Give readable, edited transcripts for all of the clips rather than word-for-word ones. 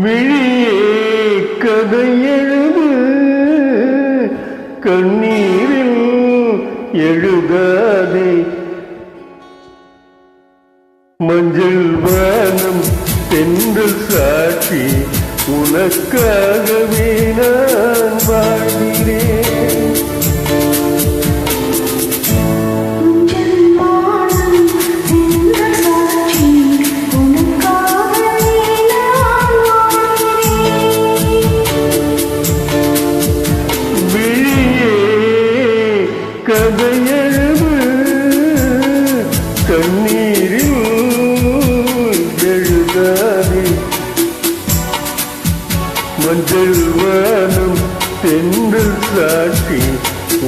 விழியே கதை எழுது கண்ணீரில் எழுதாதே மஞ்சள் வானம் தென்றல் சாட்சி உனக்காகவே நான் வாழ்கிறேன். கதையெழுது கண்ணீரில் எழுதாதே மஞ்சள் வானம் தென்றல் சாட்சி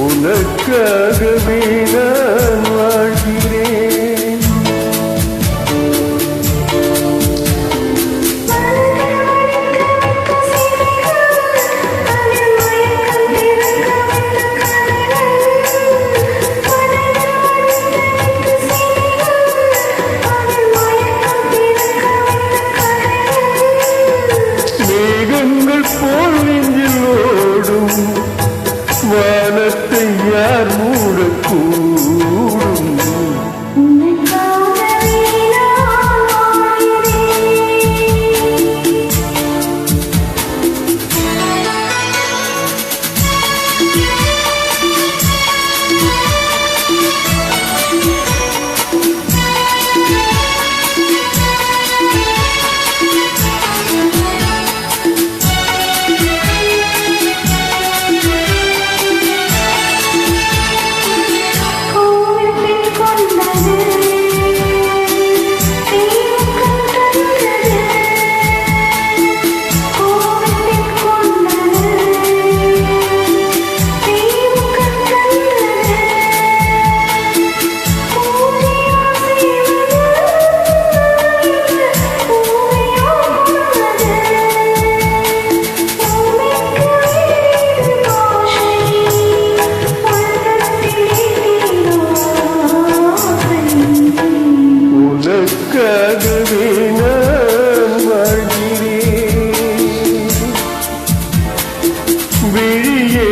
உனக்காகவே நான் வாழ்கிறேன். போல் நெஞ்சில் ஓடும் வானத்தை யார் மூடக்கூடும். உனக்காகவே நான் வாழ்கிறேன். விழியே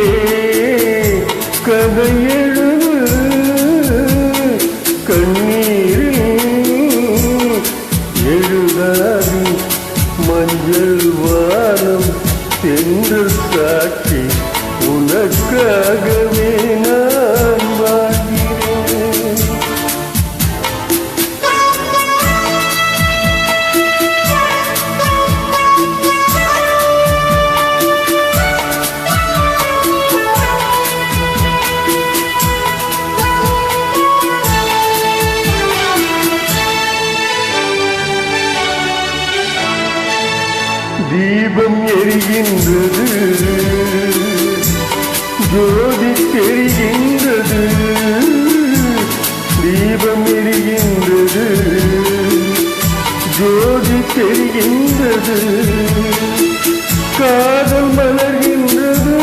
கதையெழுது கண்ணீரில் எழுதாது மஞ்சள் வானம் தென்றல் சாட்சி உனக்காகவே நான் வாழ்கிறேன். தீபம் எரிகின்றது ஜோதி தெரிகின்றது. தீபம் எரிகின்றது ஜோதி தெரிகின்றது. காதல் மலர்கின்றது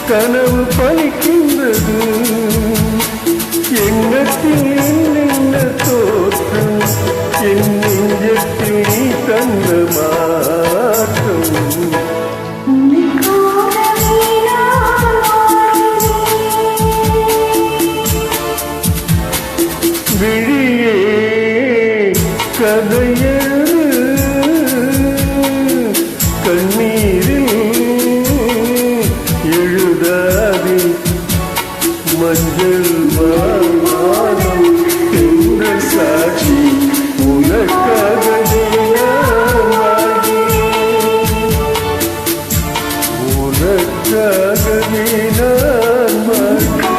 கனவு பலிக்கின்றது. எண்ணத்தில் என்ன தோற்றம் என் நெஞ்சத்தில் நீ தந்த மாற்றம். விழியே கதையெழுது கண்ணீரில் எழுதாதே மஞ்சள் வானம் தென்றல் சாட்சி உனக்காகவே நான் வாழ்கிறேன். உனக்காகவே நான் வாழ்கிறேன்.